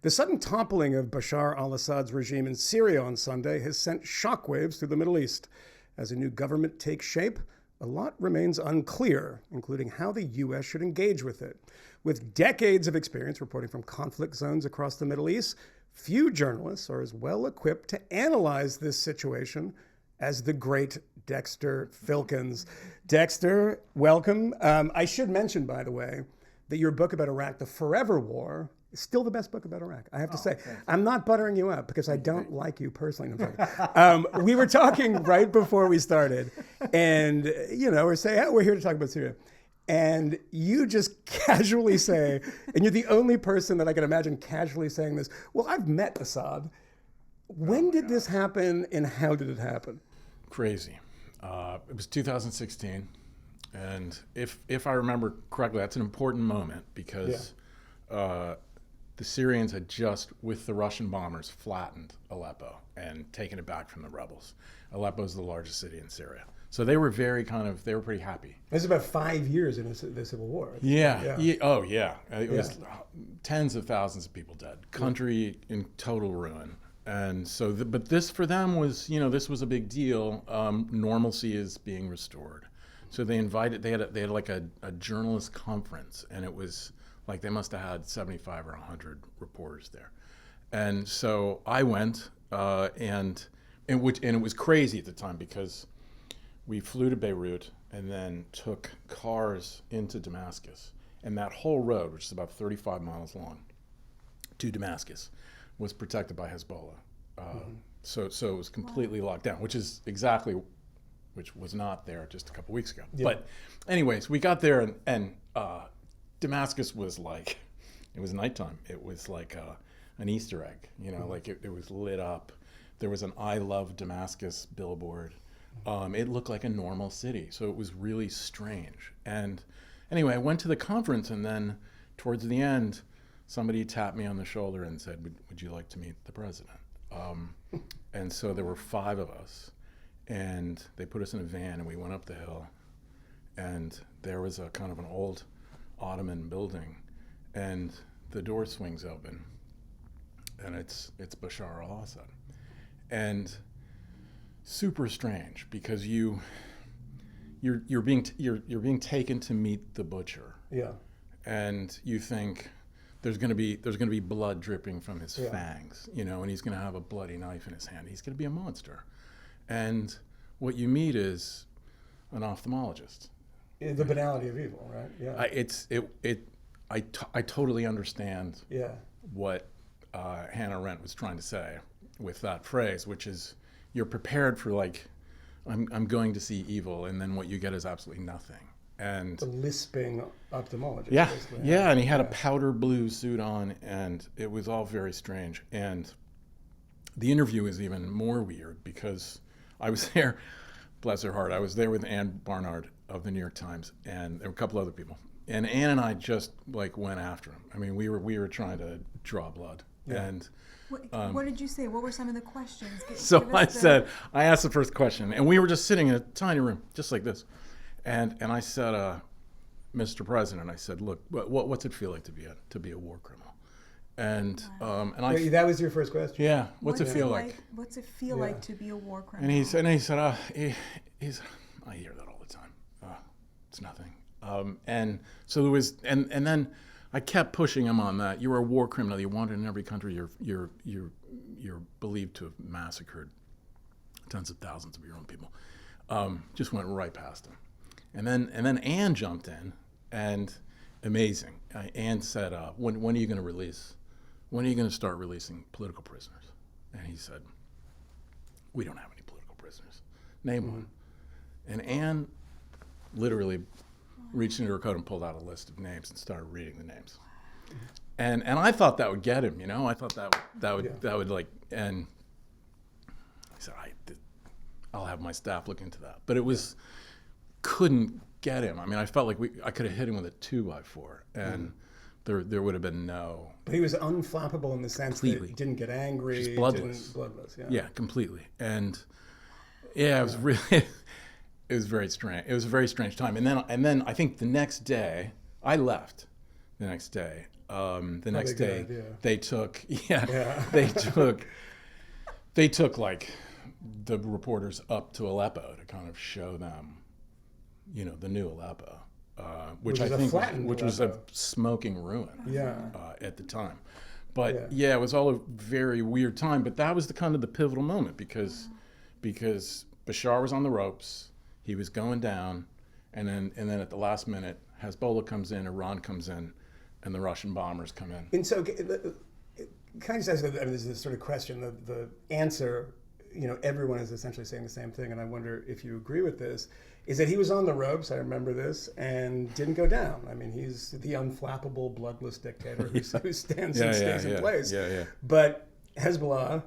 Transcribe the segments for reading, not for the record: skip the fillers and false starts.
The sudden toppling of Bashar al-Assad's regime in Syria on Sunday has sent shockwaves through the Middle East. As a new government takes shape, a lot remains unclear, including how the U.S. should engage with it. With decades of experience reporting from conflict zones across the Middle East, few journalists are as well equipped to analyze this situation as the great Dexter Filkins. Dexter, welcome. I should mention, by the way, that your book about Iraq, The Forever War, is still the best book about Iraq, I have to say. I'm not buttering you up because I don't like you personally. We were talking right before we started, and we're saying, we're here to talk about Syria. And you just casually say, and you're the only person that I can imagine casually saying this, well, I've met Assad. When did this happen, and how did it happen? Crazy. It was 2016, and if I remember correctly, that's an important moment because the Syrians had just, with the Russian bombers, flattened Aleppo and taken it back from the rebels. Aleppo is the largest city in Syria. So they were they were pretty happy. This is about 5 years in the Civil War. Yeah. Oh, yeah. It was tens of thousands of people dead. Country in total ruin. And so, but this for them was, this was a big deal. Normalcy is being restored. So they had like a journalist conference, and it was like they must have had 75 or 100 reporters there. And so I went, and it was crazy at the time because we flew to Beirut and then took cars into Damascus. And that whole road, which is about 35 miles long, to Damascus, was protected by Hezbollah. So it was completely locked down, which was not there just a couple weeks ago. Yeah. But anyways, we got there and Damascus was like, it was nighttime. It was like an Easter egg, like it was lit up. There was an I Love Damascus billboard. It looked like a normal city, so it was really strange. And anyway, I went to the conference, and then towards the end, somebody tapped me on the shoulder and said, would you like to meet the president? And so there were 5 of us, and they put us in a van, and we went up the hill, and there was a kind of an old Ottoman building, and the door swings open, and it's Bashar al-Assad. And super strange because you're being taken to meet the butcher. Yeah. And you think there's going to be blood dripping from his fangs, and he's going to have a bloody knife in his hand. He's going to be a monster. And what you meet is an ophthalmologist. The banality of evil, right? Yeah. I totally understand what Hannah Arendt was trying to say with that phrase, which is you're prepared for I'm going to see evil, and then what you get is absolutely nothing. And the lisping ophthalmologist. Yeah, yeah, and he had a powder blue suit on, and it was all very strange. And the interview was even more weird because I was there, bless her heart, I was there with Ann Barnard of the New York Times, and there were a couple other people. And Ann and I just went after him. I mean, we were trying to draw blood. Yeah. And what did you say? What were some of the questions? I asked the first question, and we were just sitting in a tiny room, just like this. And I said, Mr. President, I said, look, what's it feel like to be a war criminal? And Wait, that was your first question? Yeah. What's it feel like? What's it feel like to be a war criminal? And he said, I hear that all the time. It's nothing. And so there was, and then I kept pushing him on that. You're a war criminal. You're wanted in every country. You're believed to have massacred tens of thousands of your own people. Just went right past him. And then Ann jumped in, and amazing. Ann said, when are you going to release? When are you going to start releasing political prisoners? And he said, we don't have any political prisoners. Name one. And Ann literally reached into her coat and pulled out a list of names and started reading the names. And I thought that would get him, I thought that would and I said, I'll have my staff look into that. But it couldn't get him. I mean, I felt like I could have hit him with a 2x4, and there would have been no. But he was unflappable in the sense that he didn't get angry. Just bloodless. Bloodless, yeah. Yeah, completely. And it was really, it was very strange. It was a very strange time. And then I think the next day, I left the next day. The next day, good, yeah. they took, they took like the reporters up to Aleppo to kind of show them, the new Aleppo, which I think was a smoking ruin at the time. But it was all a very weird time. But that was the kind of the pivotal moment because Bashar was on the ropes, he was going down, and then at the last minute, Hezbollah comes in, Iran comes in, and the Russian bombers come in. And so, can I just ask, this is this sort of question, the answer, everyone is essentially saying the same thing, and I wonder if you agree with this, is that he was on the ropes, I remember this, and didn't go down. I mean, he's the unflappable, bloodless dictator who stands and stays in place. But Hezbollah,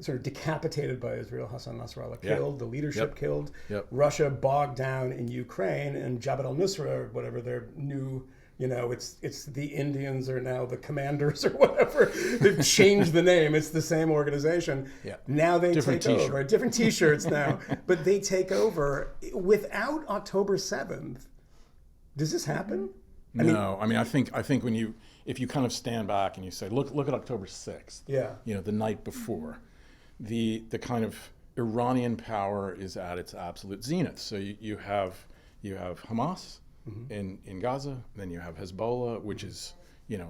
sort of decapitated by Israel, Hassan Nasrallah killed, the leadership killed, Russia bogged down in Ukraine, and Jabhat al-Nusra, or whatever their new, it's the Indians are now the commanders or whatever. They've changed the name. It's the same organization. Now they take over. Different T-shirts now. But they take over without October 7th. Does this happen? No. I think if you kind of stand back and you say, look at October 6th. The night before. The kind of Iranian power is at its absolute zenith. So you have Hamas in Gaza, then you have Hezbollah, which is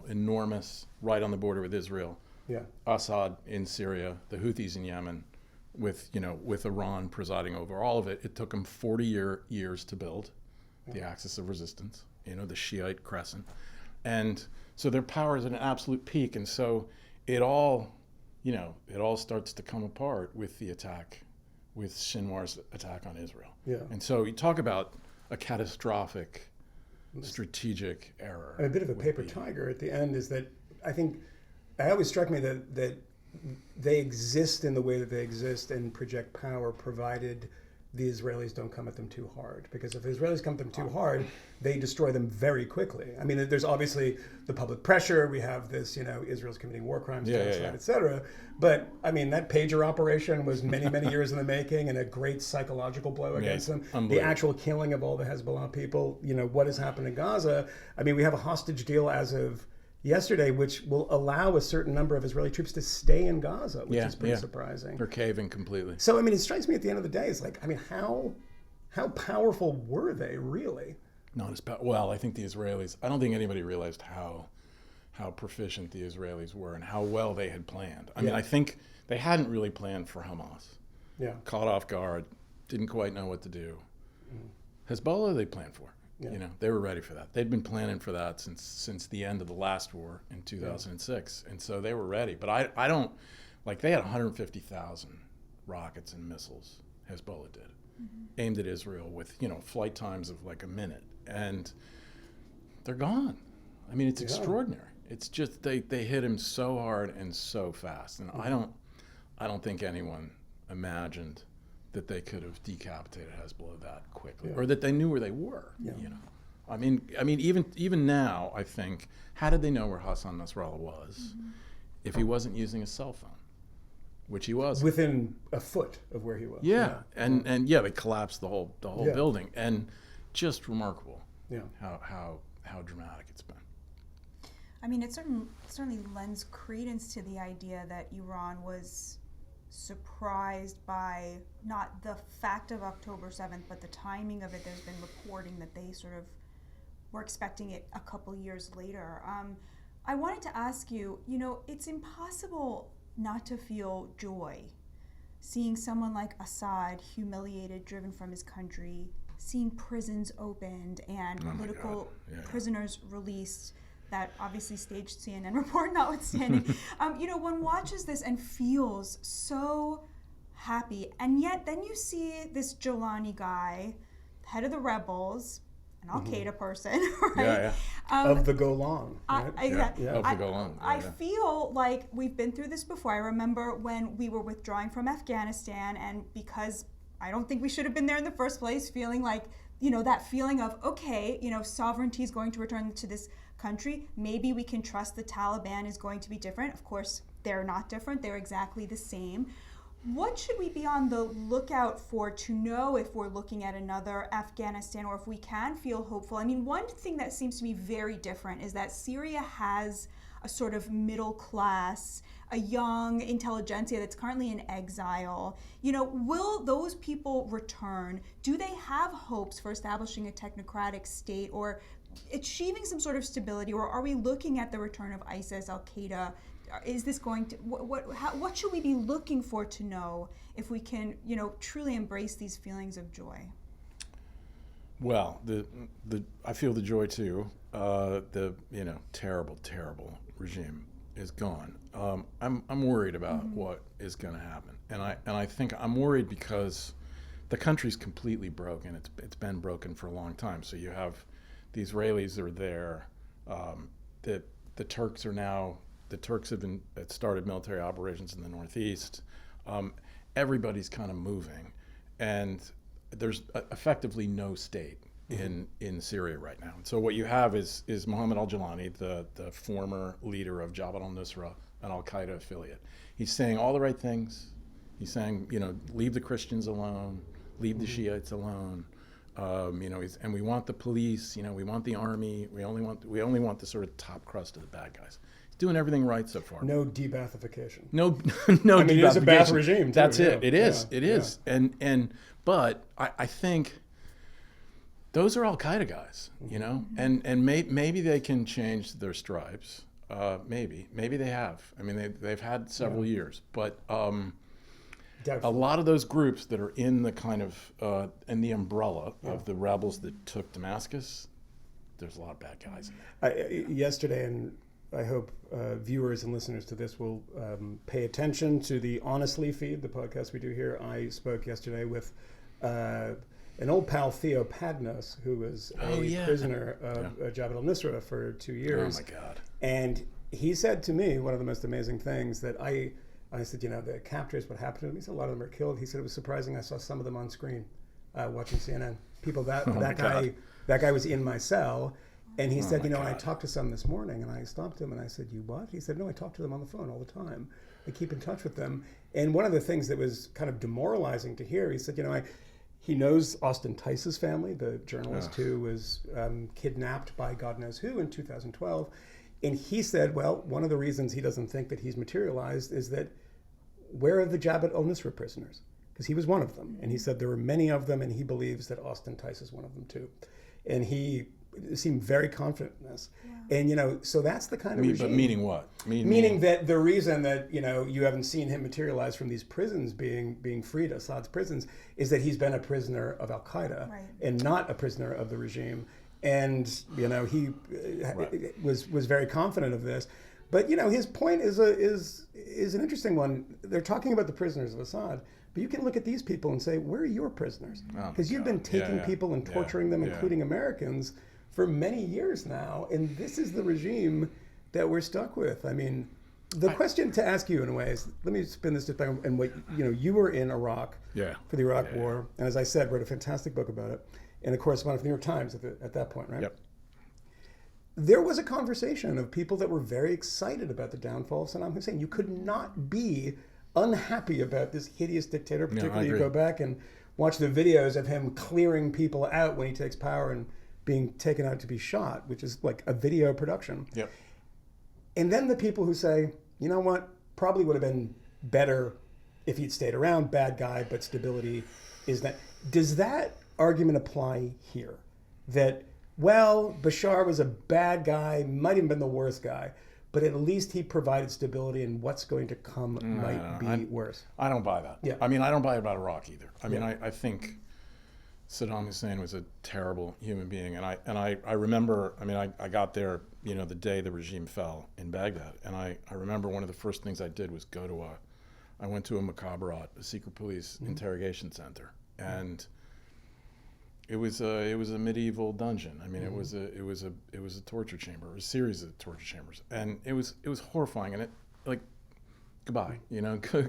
enormous, right on the border with Israel. Assad in Syria, the Houthis in Yemen, with Iran presiding over all of it. It took them 40 years to build the axis of resistance, the Shiite crescent, and so their power is at an absolute peak, and so it all starts to come apart with the attack, with Sinwar's attack on Israel. And so you talk about a catastrophic strategic error. And a bit of a paper tiger at the end is that I think it always struck me that they exist in the way that they exist and project power provided the Israelis don't come at them too hard. Because if the Israelis come at them too hard, they destroy them very quickly. I mean, there's obviously the public pressure. We have this, Israel's committing war crimes, genocide, et cetera. But, I mean, that pager operation was many, many years in the making and a great psychological blow against them. The actual killing of all the Hezbollah people, what has happened in Gaza. I mean, we have a hostage deal as of yesterday, which will allow a certain number of Israeli troops to stay in Gaza, which is pretty surprising. They're caving completely. So, I mean, it strikes me at the end of the day, it's like, I mean, how powerful were they, really? Not as well, I think the Israelis, I don't think anybody realized how proficient the Israelis were and how well they had planned. I mean, I think they hadn't really planned for Hamas. Caught off guard, didn't quite know what to do. Hezbollah, they planned for. They were ready for that. They'd been planning for that since the end of the last war in 2006, and so they were ready. But I don't, they had 150,000 rockets and missiles, Hezbollah did, aimed at Israel with, flight times of like a minute, and they're gone. I mean, it's extraordinary. It's just they hit him so hard and so fast, and I don't think anyone imagined that they could have decapitated Hezbollah that quickly, or that they knew where they were. I mean, even now, I think, how did they know where Hassan Nasrallah was if he wasn't using a cell phone, which he was within a foot of where he was? And they collapsed the whole building, and just remarkable. How dramatic it's been. I mean, it certainly lends credence to the idea that Iran was surprised by not the fact of October 7th, but the timing of it. There's been reporting that they sort of were expecting it a couple years later. I wanted to ask you, it's impossible not to feel joy seeing someone like Assad humiliated, driven from his country, seeing prisons opened and political prisoners released. That obviously staged CNN report notwithstanding. One watches this and feels so happy. And yet then you see this Jolani guy, head of the rebels, an Al-Qaeda person, right? Of the Golan. Right? Of the Golan. I feel like we've been through this before. I remember when we were withdrawing from Afghanistan, and because I don't think we should have been there in the first place, feeling like, that feeling of, okay, sovereignty is going to return to this country. Maybe we can trust the Taliban is going to be different. Of course, they're not different. They're exactly the same. What should we be on the lookout for to know if we're looking at another Afghanistan or if we can feel hopeful? I mean, one thing that seems to be very different is that Syria has a sort of middle class, a young intelligentsia that's currently in exile. You know, will those people return? Do they have hopes for establishing a technocratic state or achieving some sort of stability? Or are we looking at the return of ISIS, Al-Qaeda? Is this going to, what should we be looking for to know if we can, you know, truly embrace these feelings of joy? Well, I feel the joy too. Terrible regime is gone. I'm worried about what is going to happen, and I think I'm worried because the country's completely broken. It's been broken for a long time. So you have the Israelis are there. The Turks are now. The Turks have started military operations in the northeast. Everybody's kind of moving, and there's effectively no state in Syria right now. So what you have is Mohammed al-Jilani, the former leader of Jabhat al-Nusra, an al-Qaeda affiliate. He's saying all the right things. He's saying, leave the Christians alone, leave the Shiites alone. And we want the police. We want the army. We only want the sort of top crust of the bad guys. He's doing everything right so far. No de-Baathification. No I mean, it is a Baath regime, too. That's it. Yeah. It is. Yeah. It is. Yeah. But I think those are Al-Qaeda guys, and maybe they can change their stripes. Maybe they have. I mean, they've had several years, but a lot of those groups that are in the kind of in the umbrella of the rebels that took Damascus, there's a lot of bad guys in there. Yesterday, and I hope viewers and listeners to this will pay attention to the Honestly feed, the podcast we do here. I spoke yesterday with an old pal, Theo Padnos, who was a prisoner of Jabhat al-Nusra for 2 years. Oh my God. And he said to me one of the most amazing things that I said, the captors, what happened to them? He said a lot of them are killed. He said it was surprising. I saw some of them on screen watching CNN. People that guy was in my cell. And he said, I talked to some this morning, and I stopped him, and I said, you what? He said, no, I talk to them on the phone all the time. I keep in touch with them. And one of the things that was kind of demoralizing to hear, he said, he knows Austin Tice's family, the journalist who was kidnapped by God knows who in 2012. And he said, well, one of the reasons he doesn't think that he's materialized is that where are the Jabhat al-Nusra prisoners? Because he was one of them. And he said there were many of them, and he believes that Austin Tice is one of them too. And he seemed very confident in this. Yeah. And, so that's the kind of regime. But meaning what? Meaning that the reason that, you haven't seen him materialize from these prisons being freed, Assad's prisons, is that he's been a prisoner of Al-Qaeda and not a prisoner of the regime. And, he was very confident of this. But, his point is an interesting one. They're talking about the prisoners of Assad. But you can look at these people and say, where are your prisoners? Because you've been taking people and torturing them, including Americans, for many years now, and this is the regime that we're stuck with. I mean, the question to ask you in a way is, let me spin this just back, and what you were in Iraq for the Iraq War, and as I said, wrote a fantastic book about it, and of course, one of the New York Times at that point, right? Yep. There was a conversation of people that were very excited about the downfall of Saddam Hussein. You could not be unhappy about this hideous dictator, particularly you go back and watch the videos of him clearing people out when he takes power and being taken out to be shot, which is like a video production. Yep. And then the people who say, you know what, probably would have been better if he'd stayed around, bad guy, but stability is that. Does that argument apply here? That, well, Bashar was a bad guy, might have been the worst guy, but at least he provided stability, and what's going to come might be worse. I don't buy that. Yeah. I mean, I don't buy it about Iraq either. I mean, I think Saddam Hussein was a terrible human being, and I remember. I mean, I got there, the day the regime fell in Baghdad, and I remember one of the first things I did was I went to a mukhabarat, a secret police interrogation center, and it was a medieval dungeon. I mean, it was a torture chamber, a series of torture chambers, and it was horrifying, and it goodbye,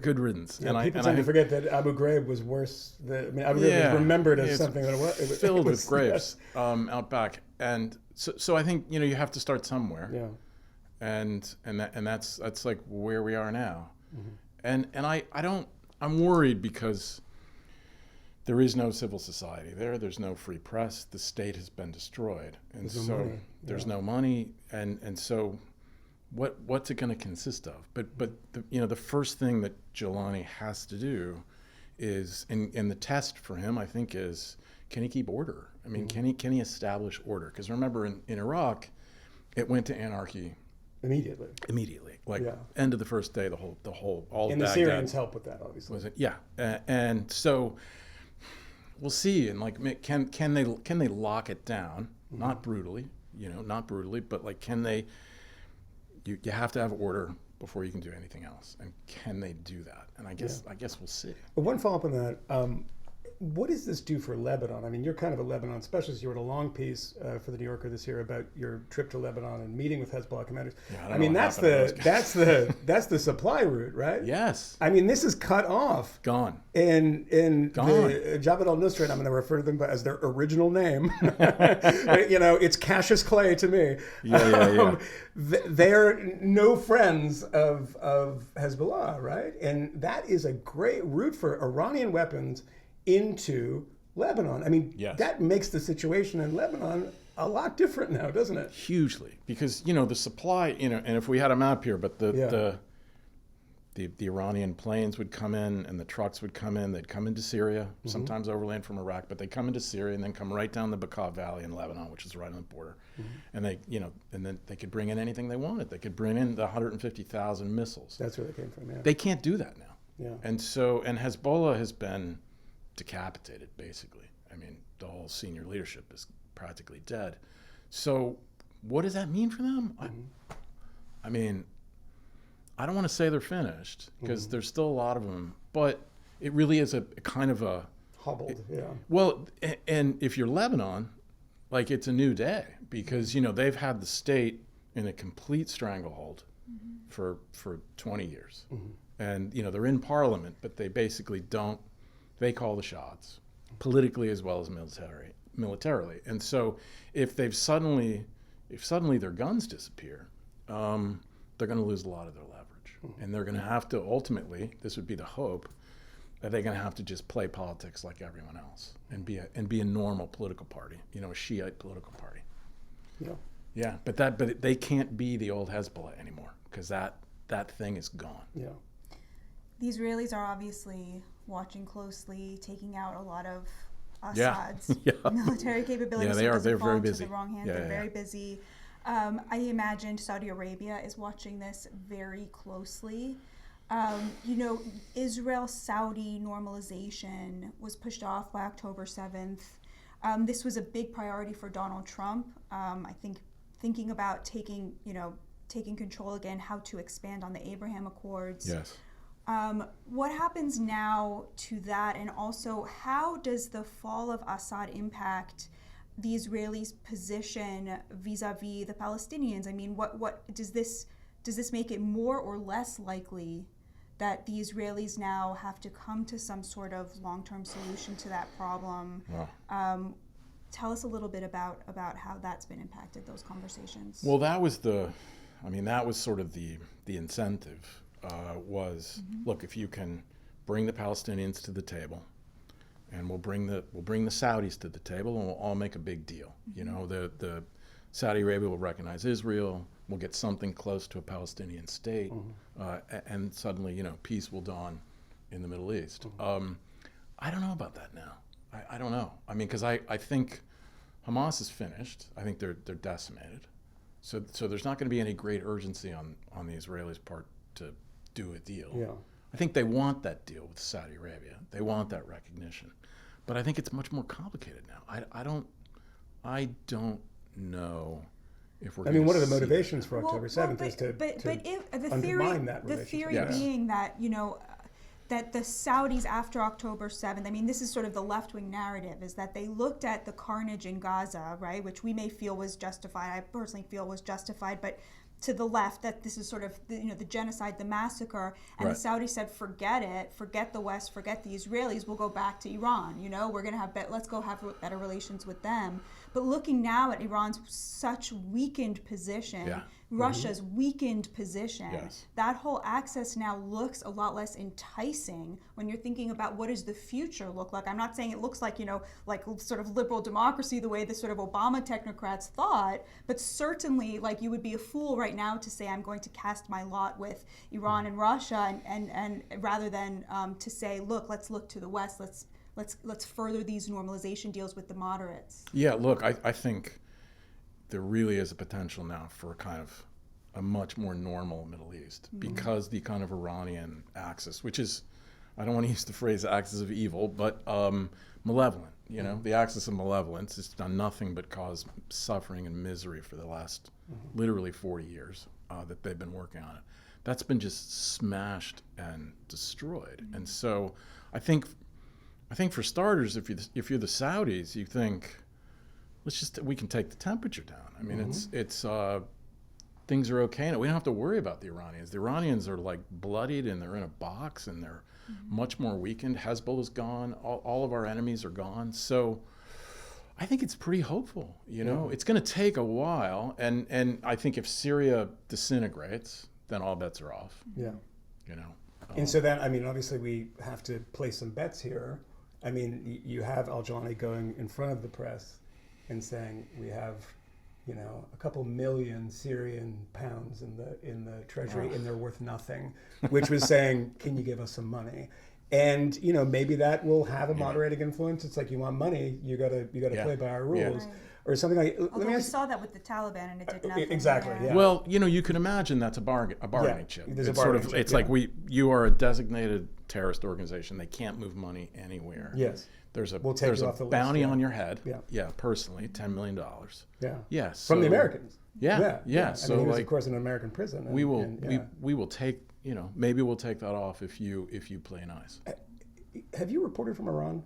good riddance. Yeah, and people tend to forget that Abu Ghraib was worse. Abu Ghraib was remembered as something that it was filled with graves out back, and so I think you have to start somewhere. Yeah, and that's like where we are now, and I don't I'm worried because there is no civil society there. There's no free press. The state has been destroyed, and There's no money. there's no money, and so what's it going to consist of? But the first thing that Jilani has to do is, and the test for him, I think, is, can he keep order? I mean, can he establish order? Because remember, in Iraq, it went to anarchy immediately. Like end of the first day, the whole all. And the Syrians help with that, obviously. Was it? Yeah, and so we'll see. And like, can they lock it down? Not brutally, but like, can they? You have to have order before you can do anything else. And can they do that? And I guess we'll see. But one follow-up on that. What does this do for Lebanon? I mean, you're kind of a Lebanon specialist. You wrote a long piece for the New Yorker this year about your trip to Lebanon and meeting with Hezbollah commanders. Yeah, I mean, that's the supply route, right? Yes. I mean, this is cut off. Gone. And Gone. the Jabhat al-Nusra, and I'm going to refer to them as their original name. It's Cassius Clay to me. Yeah. They're no friends of Hezbollah, right? And that is a great route for Iranian weapons into Lebanon. I mean, that makes the situation in Lebanon a lot different now, doesn't it? Hugely, because the supply, and if we had a map here, but the Iranian planes would come in and the trucks would come in. They'd come into Syria, sometimes overland from Iraq, but they come into Syria and then come right down the Bekaa Valley in Lebanon, which is right on the border. And and then they could bring in anything they wanted. They could bring in the 150,000 missiles. That's where they came from. Yeah. They can't do that now. Yeah. And Hezbollah has been decapitated, basically. I mean, the whole senior leadership is practically dead. So what does that mean for them? I mean, I don't want to say they're finished, because there's still a lot of them, but it really is a kind of a... Hobbled, Well, and if you're Lebanon, like, it's a new day, because, they've had the state in a complete stranglehold for 20 years. And, they're in parliament, but they basically don't. They call the shots, politically as well as militarily. And so if suddenly their guns disappear, they're going to lose a lot of their leverage. And they're going to have to, ultimately, this would be the hope, that they're going to have to just play politics like everyone else and be a normal political party, a Shiite political party. Yeah, but they can't be the old Hezbollah anymore, because that thing is gone. Yeah. The Israelis are obviously watching closely, taking out a lot of Assad's military capabilities. Yeah, they are. They're very busy. The wrong hands. They're very busy. I imagine Saudi Arabia is watching this very closely. Israel-Saudi normalization was pushed off by October 7th. This was a big priority for Donald Trump. I think thinking about taking control again, how to expand on the Abraham Accords. Yes. What happens now to that, and also how does the fall of Assad impact the Israelis' position vis-a-vis the Palestinians? I mean, what does this make it more or less likely that the Israelis now have to come to some sort of long-term solution to that problem? Wow. Tell us a little bit about how that's been impacted, those conversations. Well, that was sort of the incentive. Look, if you can bring the Palestinians to the table, and we'll bring the Saudis to the table, and we'll all make a big deal. The Saudi Arabia will recognize Israel. We'll get something close to a Palestinian state, and suddenly, peace will dawn in the Middle East. I don't know about that now. I don't know. I mean, because I think Hamas is finished. I think they're decimated. So there's not going to be any great urgency on the Israelis' part to do a deal. Yeah. I think they want that deal with Saudi Arabia. They want that recognition. But I think it's much more complicated now. I don't know if we're. I mean, one of the motivations for October 7th is to undermine that relationship. The theory being that that the Saudis after October 7th, I mean, this is sort of the left-wing narrative, is that they looked at the carnage in Gaza, right, which we may feel was justified. I personally feel was justified, but to the left, that this is sort of the genocide, the massacre, and the Saudis said, forget it, forget the West, forget the Israelis, we'll go back to Iran. We're going to have let's go have better relations with them. But looking now at Iran's such weakened position, Russia's weakened position, Yes. that whole access now looks a lot less enticing when you're thinking about what does the future look like. I'm not saying it looks like, like sort of liberal democracy the way the sort of Obama technocrats thought, but certainly like you would be a fool right now to say I'm going to cast my lot with Iran and Russia and rather than to say, look, let's look to the West, let's further these normalization deals with the moderates. Yeah, look, I think there really is a potential now for a kind of a much more normal Middle East because the kind of Iranian axis, which is, I don't want to use the phrase axis of evil, but malevolent, the axis of malevolence has done nothing but cause suffering and misery for the last literally 40 years that they've been working on it. That's been just smashed and destroyed. And so I think for starters, if you're the Saudis, you think, we can take the temperature down. I mean, it's things are okay now. We don't have to worry about the Iranians. The Iranians are like bloodied and they're in a box and they're much more weakened. Hezbollah's gone. All of our enemies are gone. So I think it's pretty hopeful. It's going to take a while, and I think if Syria disintegrates, then all bets are off. Yeah. And so then, I mean, obviously we have to place some bets here. I mean, you have al-Jawani going in front of the press and saying we have, a couple million Syrian pounds in the treasury and they're worth nothing, which was saying, can you give us some money? And maybe that will have a moderating influence. It's like, you want money, you gotta play by our rules. Right. Or something like. Although we saw that with the Taliban and it did nothing. Exactly. Yeah. Well, you can imagine that's a bargaining chip. There's It's a bargaining chip, it's like you are a designated terrorist organization. They can't move money anywhere. Yes. There's a We'll take there's you a off the list, bounty yeah. on your head. Yeah. Personally, $10 million. Yeah. Yeah. From the so- Americans. Yeah. So he was, of course, in an American prison. we will take maybe we'll take that off if you play nice. Have you reported from Iran?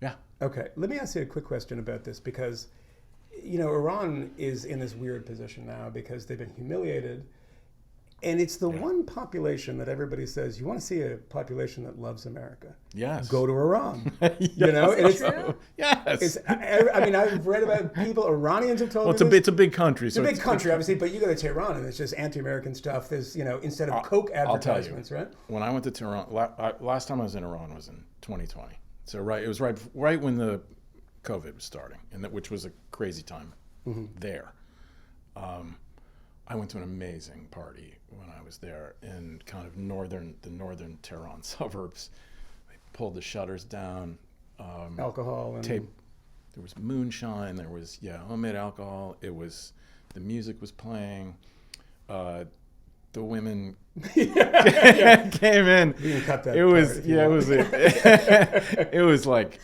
Yeah. Okay, let me ask you a quick question about this because, Iran is in this weird position now because they've been humiliated, and it's the one population that everybody says, you want to see a population that loves America? Yes. Go to Iran. Yes. And it's True? Yes. I mean, I've read about people, Iranians have told Well, me it's a big country. It's a big country, obviously, but you go to Tehran and it's just anti-American stuff. There's, instead of Coke advertisements, right? When I went to Tehran, last time I was in Iran was in 2020. So it was right when the COVID was starting, which was a crazy time there. I went to an amazing party when I was there in kind of the northern Tehran suburbs. They pulled the shutters down. Alcohol and There was moonshine. There was homemade alcohol. The music was playing. The women came in. You can cut that It was part if you want.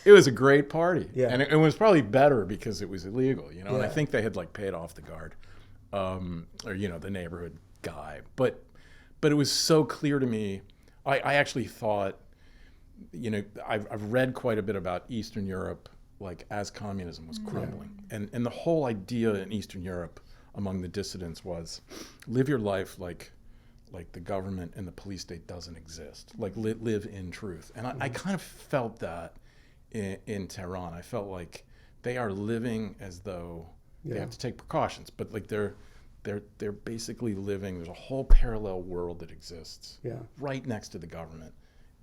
it was a great party. Yeah. And it was probably better because it was illegal, And I Yeah. think they had paid off the guard, or the neighborhood guy. But it was so clear to me. I actually thought, I've read quite a bit about Eastern Europe, as communism was crumbling, and the whole idea in Eastern Europe among the dissidents was live your life like the government and the police state doesn't exist, live in truth. And I kind of felt that in Tehran. I felt like they are living as though they have to take precautions, but they're basically living. There's a whole parallel world that exists right next to the government,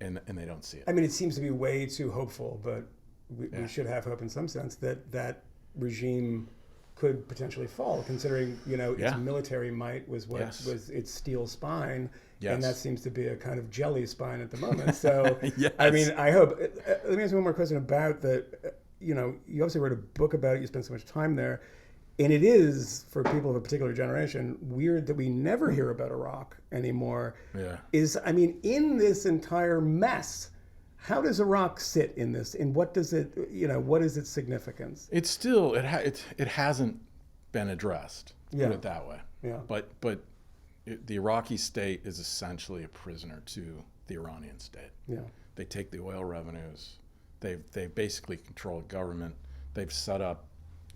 and they don't see it. I mean, it seems to be way too hopeful, but we should have hope in some sense that regime could potentially fall, considering its military might was was its steel spine, and that seems to be a kind of jelly spine at the moment. So, I mean, I hope. Let me ask you one more question about that. You obviously wrote a book about it. You spent so much time there, and it is for people of a particular generation weird that we never hear about Iraq anymore. Yeah. In this entire mess, how does Iraq sit in this? And what does it, what is its significance? It's still it hasn't been addressed. Put it that way. Yeah. But the Iraqi state is essentially a prisoner to the Iranian state. Yeah. They take the oil revenues. They basically control the government. They've set up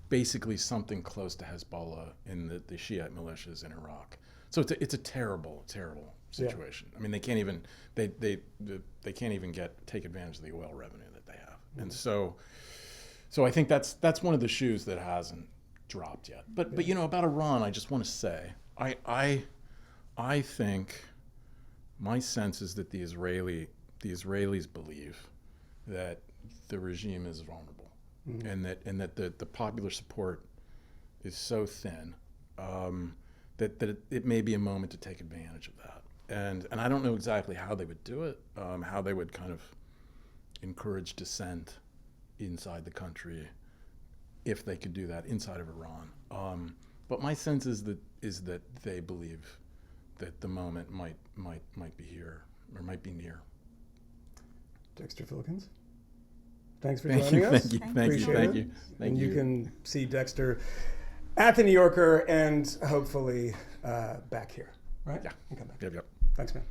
basically something close to Hezbollah in the Shiite militias in Iraq. So it's a terrible, terrible situation. I mean, they can't even can't even take advantage of the oil revenue that they have. And so I think that's one of the shoes that hasn't dropped yet. But about Iran, I just want to say I think my sense is that the Israelis believe that the regime is vulnerable, and that the popular support is so thin that it may be a moment to take advantage of that. And I don't know exactly how they would do it, how they would kind of encourage dissent inside the country, if they could do that inside of Iran. But my sense is that they believe that the moment might be here, or might be near. Dexter Filkins, thanks for joining us. Thank you. And you can see Dexter at the New Yorker and hopefully back here, right? Yeah. You come back. Yep. Thanks, man.